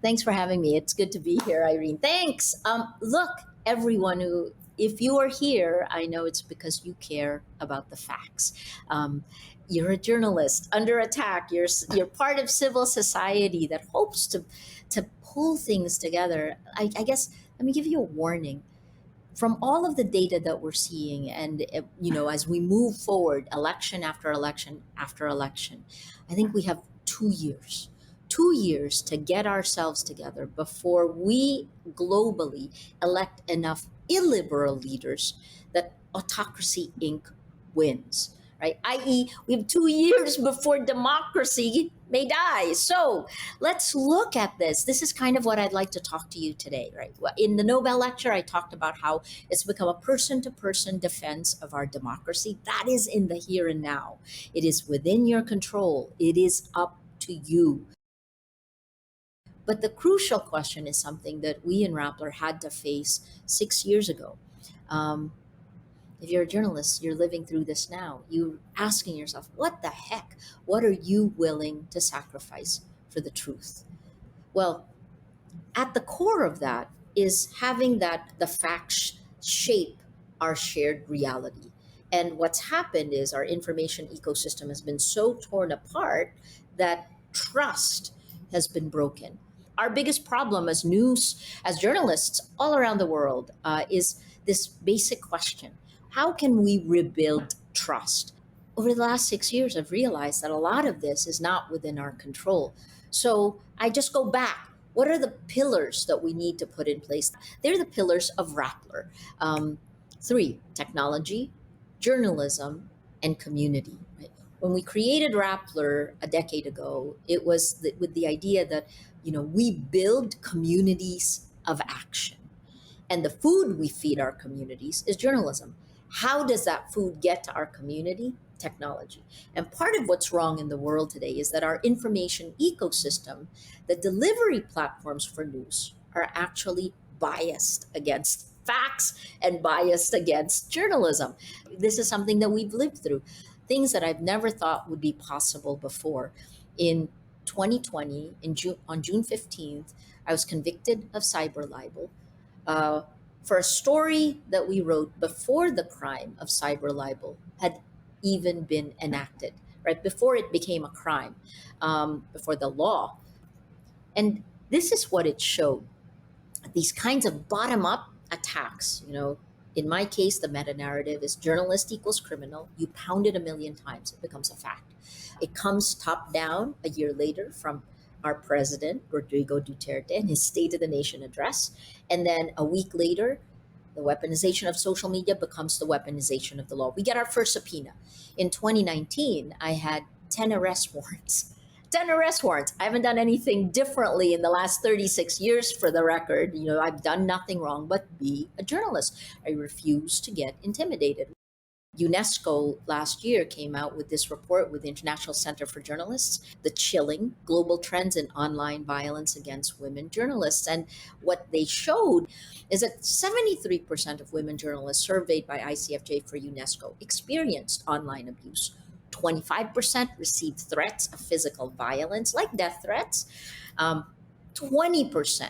Thanks for having me. It's good to be here, Irene. Thanks. Look, everyone who, if you are here, I know it's because you care about the facts. Um, you're a journalist under attack. You're part of civil society that hopes to pull things together. I guess let me give you a warning from all of the data that we're seeing, and as we move forward, election after election after election, I think we have 2 years. 2 years to get ourselves together before we globally elect enough illiberal leaders that autocracy Inc. wins, right? I.e., we have 2 years before democracy may die. So let's look at this. This is kind of what I'd like to talk to you today, right? In the Nobel lecture, I talked about how it's become a person to person defense of our democracy. That is in the here and now. It is within your control. It is up to you. But the crucial question is something that we in Rappler had to face 6 years ago. Um, if you're a journalist, you're living through this now. You're asking yourself, what the heck? What are you willing to sacrifice for the truth? Well, at the core of that is having that the facts shape our shared reality. And what's happened is our information ecosystem has been so torn apart that trust has been broken. Our biggest problem as as journalists all around the world, is this basic question: how can we rebuild trust? Over the last 6 years, I've realized that a lot of this is not within our control. So I just go back. What are the pillars that we need to put in place? They're the pillars of Rappler. Three: technology, journalism, and community. Right? When we created Rappler a decade ago, it was with the idea that we build communities of action, and the food we feed our communities is journalism. How does that food get to our community? Technology. And part of what's wrong in the world today is that our information ecosystem, the delivery platforms for news, are actually biased against facts and biased against journalism. This is something that we've lived through, things that I've never thought would be possible before. In 2020, on June 15th, I was convicted of cyber libel, uh, for a story that we wrote before the crime of cyber libel had even been enacted, right? Before it became a crime, before the law. And this is what it showed: these kinds of bottom up attacks. In my case, the meta narrative is journalist equals criminal. You pound it a million times, it becomes a fact. It comes top down a year later from our president, Rodrigo Duterte, in his State of the Nation address. And then a week later, the weaponization of social media becomes the weaponization of the law. We get our first subpoena. In 2019, I had 10 arrest warrants. 10 arrest warrants. I haven't done anything differently in the last 36 years, for the record. I've done nothing wrong but be a journalist. I refuse to get intimidated. UNESCO last year came out with this report with the International Center for Journalists, the chilling global trends in online violence against women journalists. And what they showed is that 73% of women journalists surveyed by ICFJ for UNESCO experienced online abuse. 25% received threats of physical violence, like death threats. 20%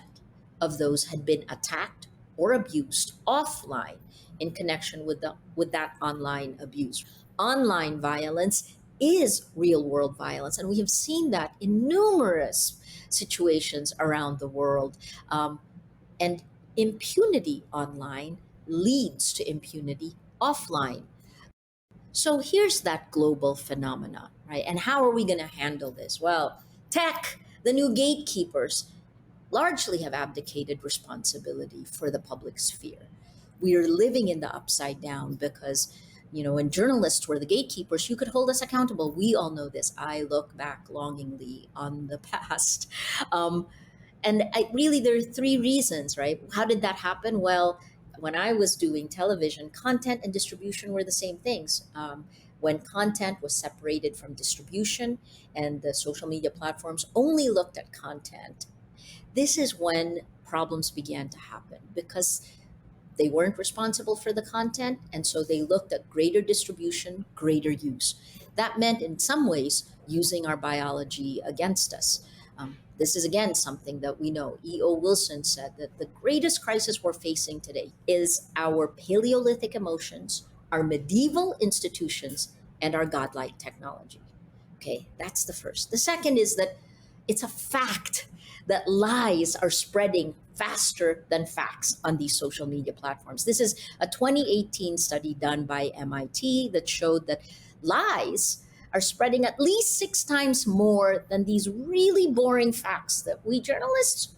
of those had been attacked or abused offline in connection with that online abuse. Online violence is real world violence, and we have seen that in numerous situations around the world. And impunity online leads to impunity offline. So here's that global phenomenon, right? And how are we going to handle this? Well, tech, the new gatekeepers, largely have abdicated responsibility for the public sphere. We are living in the upside down because, when journalists were the gatekeepers, you could hold us accountable. We all know this. I look back longingly on the past. Really, there are three reasons, right? How did that happen? Well, when I was doing television, content and distribution were the same things. When content was separated from distribution and the social media platforms only looked at content, this is when problems began to happen because they weren't responsible for the content. And so they looked at greater distribution, greater use. That meant, in some ways, using our biology against us. This is again something that we know. E.O. Wilson said that the greatest crisis we're facing today is our Paleolithic emotions, our medieval institutions, and our godlike technology. Okay, that's the first. The second is that it's a fact that lies are spreading faster than facts on these social media platforms. This is a 2018 study done by MIT that showed that lies are spreading at least 6 times more than these really boring facts that we journalists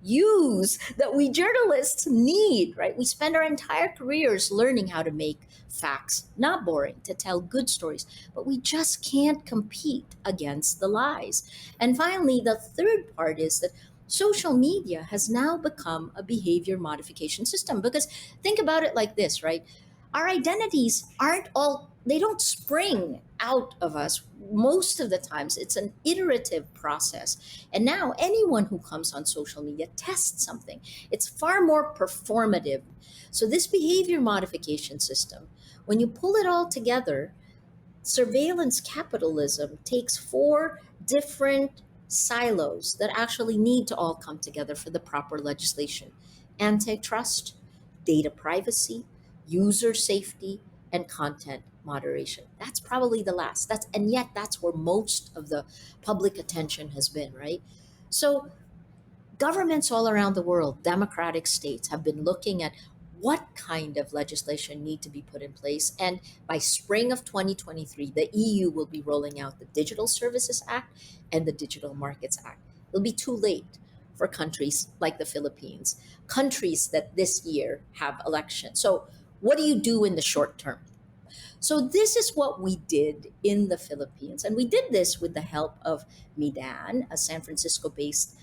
use, that we journalists need, right? We spend our entire careers learning how to make facts not boring, to tell good stories, but we just can't compete against the lies. And finally, the third part is that social media has now become a behavior modification system, because think about it like this, right? Our identities aren't all, they don't spring out of us. Most of the times it's an iterative process, and now anyone who comes on social media tests something. It's far more performative. So this behavior modification system, when you pull it all together, surveillance capitalism takes four different silos that actually need to all come together for the proper legislation: antitrust, data privacy, user safety, and content moderation. That's probably the last. And yet that's where most of the public attention has been, right? So governments all around the world, democratic states, have been looking at what kind of legislation need to be put in place. And by spring of 2023, the EU will be rolling out the Digital Services Act and the Digital Markets Act. It'll be too late for countries like the Philippines, countries that this year have elections. So what do you do in the short term? So this is what we did in the Philippines. And we did this with the help of Midan, a San Francisco-based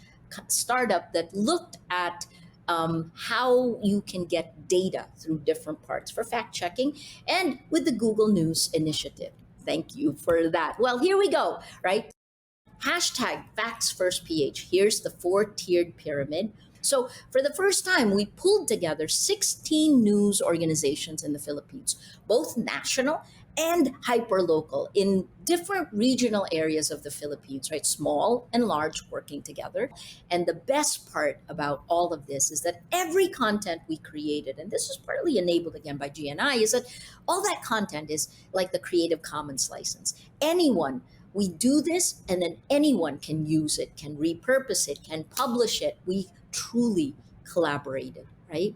startup that looked at how you can get data through different parts for fact checking, and with the Google News initiative. Thank you for that. Well, here we go, right? Hashtag facts first PH. Here's the four-tiered pyramid. So for the first time, we pulled together 16 news organizations in the Philippines, both national and hyperlocal, in different regional areas of the Philippines, right? Small and large working together. And the best part about all of this is that every content we created, and this was partly enabled again by GNI, is that all that content is like the Creative Commons license. Anyone, we do this, and then anyone can use it, can repurpose it, can publish it. We truly collaborated, right?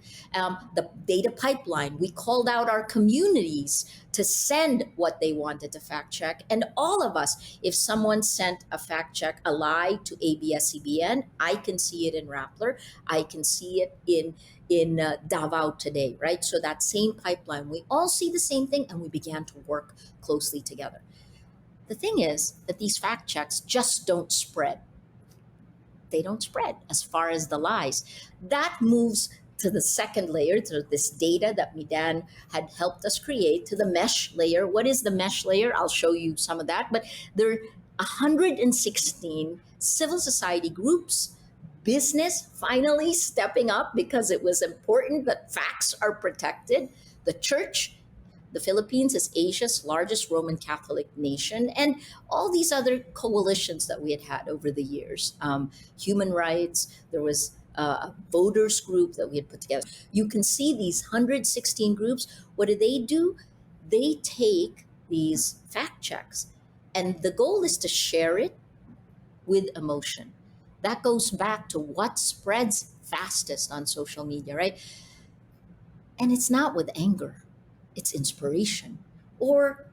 The data pipeline, we called out our communities to send what they wanted to fact check. And all of us, if someone sent a fact check, a lie to ABS-CBN, I can see it in Rappler. I can see it in Davao Today, right? So that same pipeline, we all see the same thing, and we began to work closely together. The thing is that these fact checks just don't spread. They don't spread as far as the lies. That moves to the second layer, to this data that Midan had helped us create, to the mesh layer. What is the mesh layer? I'll show you some of that. But there are 116 civil society groups, business finally stepping up because it was important that facts are protected, the church. The Philippines is Asia's largest Roman Catholic nation, and all these other coalitions that we had had over the years. Human rights, there was a voters group that we had put together. You can see these 116 groups. What do? They take these fact checks, and the goal is to share it with emotion. That goes back to what spreads fastest on social media, right? And it's not with anger, it's inspiration, or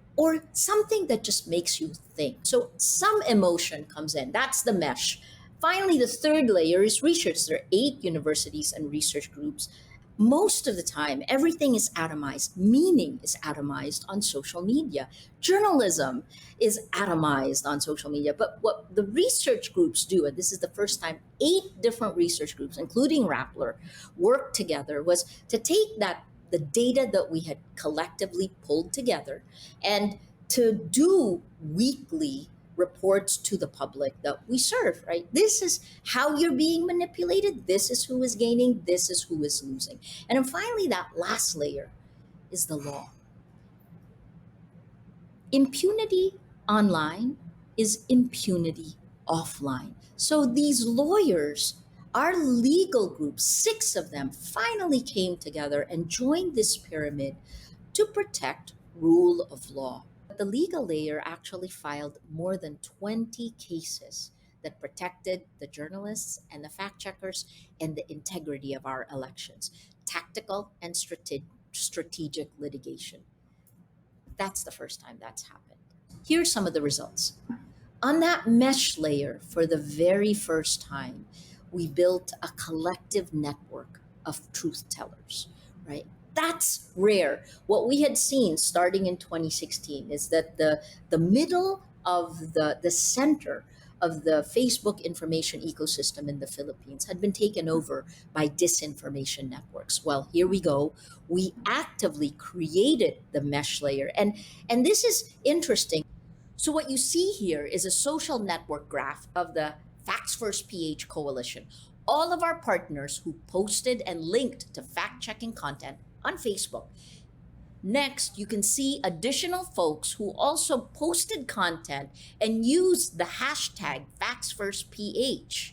something that just makes you think. So some emotion comes in. That's the mesh. Finally, the third layer is research. There are 8 universities and research groups. Most of the time, everything is atomized. Meaning is atomized on social media. Journalism is atomized on social media. But what the research groups do, and this is the first time 8 different research groups, including Rappler, worked together, was to take that the data that we had collectively pulled together and to do weekly reports to the public that we serve, right? This is how you're being manipulated. This is who is gaining. This is who is losing. And then finally, that last layer is the law. Impunity online is impunity offline. So these lawyers, our legal group, six of them, finally came together and joined this pyramid to protect rule of law. The legal layer actually filed more than 20 cases that protected the journalists and the fact checkers and the integrity of our elections. Tactical and strategic litigation. That's the first time that's happened. Here's some of the results. On that mesh layer, for the very first time, we built a collective network of truth tellers, right? That's rare. What we had seen starting in 2016 is that the middle of the center of the Facebook information ecosystem in the Philippines had been taken over by disinformation networks. Well, here we go. We actively created the mesh layer. And this is interesting. So what you see here is a social network graph of the Facts First PH coalition. All of our partners who posted and linked to fact-checking content on Facebook. Next, you can see additional folks who also posted content and used the hashtag FactsFirstPH.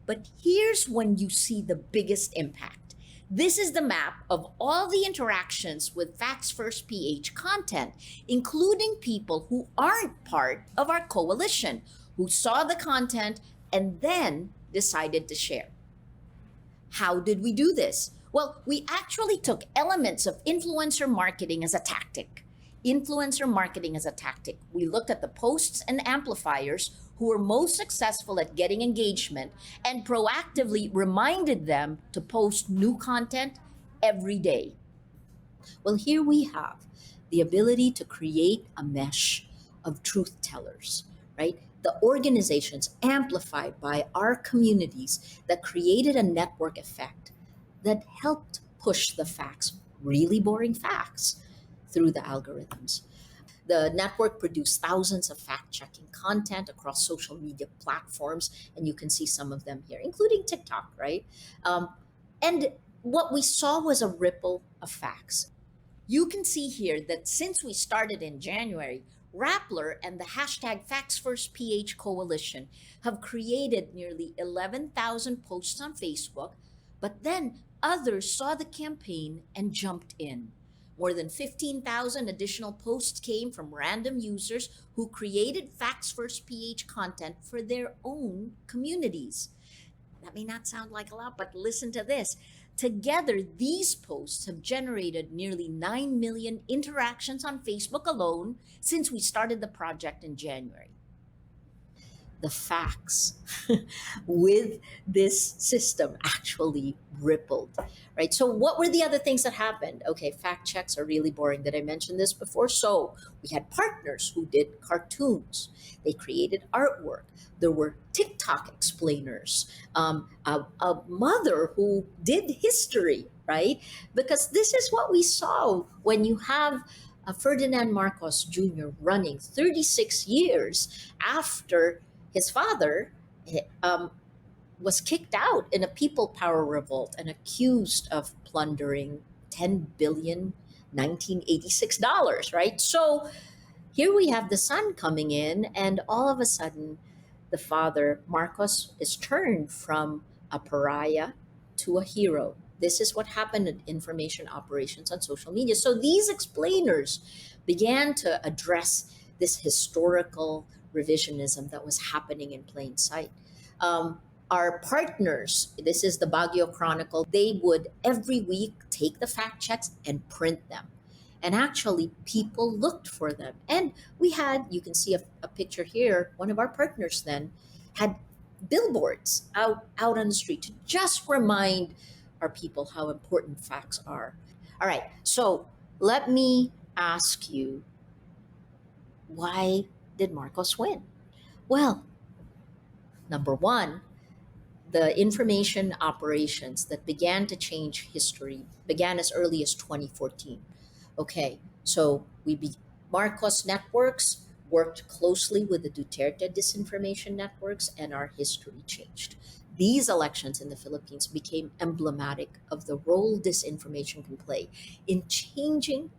But here's when you see the biggest impact. This is the map of all the interactions with Facts First PH content, including people who aren't part of our coalition, who saw the content and then decided to share. How did we do this? Well, we actually took elements of influencer marketing as a tactic. Influencer marketing as a tactic. We looked at the posts and amplifiers who were most successful at getting engagement and proactively reminded them to post new content every day. Well, here we have the ability to create a mesh of truth tellers, right? The organizations amplified by our communities that created a network effect that helped push the facts, really boring facts, through the algorithms. The network produced thousands of fact checking content across social media platforms, and you can see some of them here, including TikTok, right? And what we saw was a ripple of facts. You can see here that since we started in January, Rappler and the hashtag FactsFirstPH coalition have created nearly 11,000 posts on Facebook, but then others saw the campaign and jumped in. More than 15,000 additional posts came from random users who created FactsFirstPH content for their own communities. That may not sound like a lot, but listen to this. Together, these posts have generated nearly 9 million interactions on Facebook alone since we started the project in January. The facts with this system actually rippled, right? So, what were the other things that happened? Okay, fact checks are really boring. Did I mention this before? So, we had partners who did cartoons, they created artwork. There were TikTok explainers, a mother who did history, right? Because this is what we saw when you have Ferdinand Marcos Jr. running 36 years after his father was kicked out in a people power revolt and accused of plundering 10 billion 1986 dollars, right? So here we have the son coming in, and all of a sudden, the father, Marcos, is turned from a pariah to a hero. This is what happened in information operations on social media. So these explainers began to address this historical revisionism that was happening in plain sight. Our partners, this is the Baguio Chronicle, they would every week take the fact checks and print them. And actually, people looked for them. And we had, you can see a picture here, one of our partners then had billboards out on the street to just remind our people how important facts are. All right, so let me ask you, why did Marcos win? Well, number one, the information operations that began to change history began as early as 2014. Okay, so Marcos networks worked closely with the Duterte disinformation networks, and our history changed. These elections in the Philippines became emblematic of the role disinformation can play in changing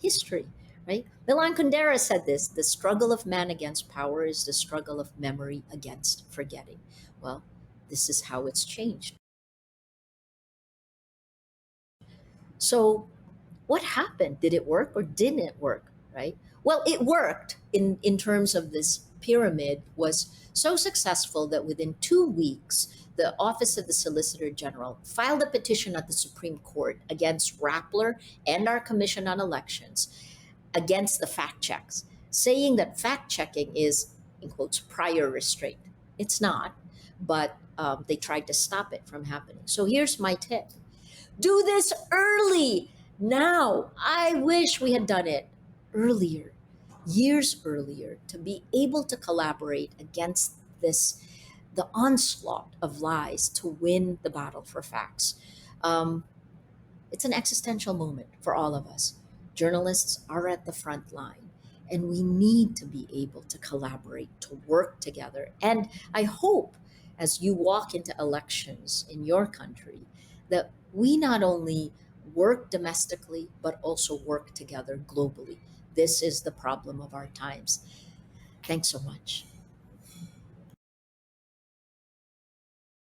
history, right? Milan Kundera said this: the struggle of man against power is the struggle of memory against forgetting. Well, this is how it's changed. So, what happened? Did it work or didn't it work? Right? Well, it worked in terms of this pyramid was so successful that within 2 weeks, the Office of the Solicitor General filed a petition at the Supreme Court against Rappler and our Commission on Elections against the fact checks, saying that fact checking is, in quotes, prior restraint. It's not, but they tried to stop it from happening. So here's my tip: do this early. Now, I wish we had done it earlier, years earlier, to be able to collaborate against this, the onslaught of lies, to win the battle for facts. Um, it's an existential moment for all of us. Journalists are at the front line, and we need to be able to collaborate, to work together. And I hope as you walk into elections in your country that we not only work domestically, but also work together globally. This is the problem of our times. Thanks so much.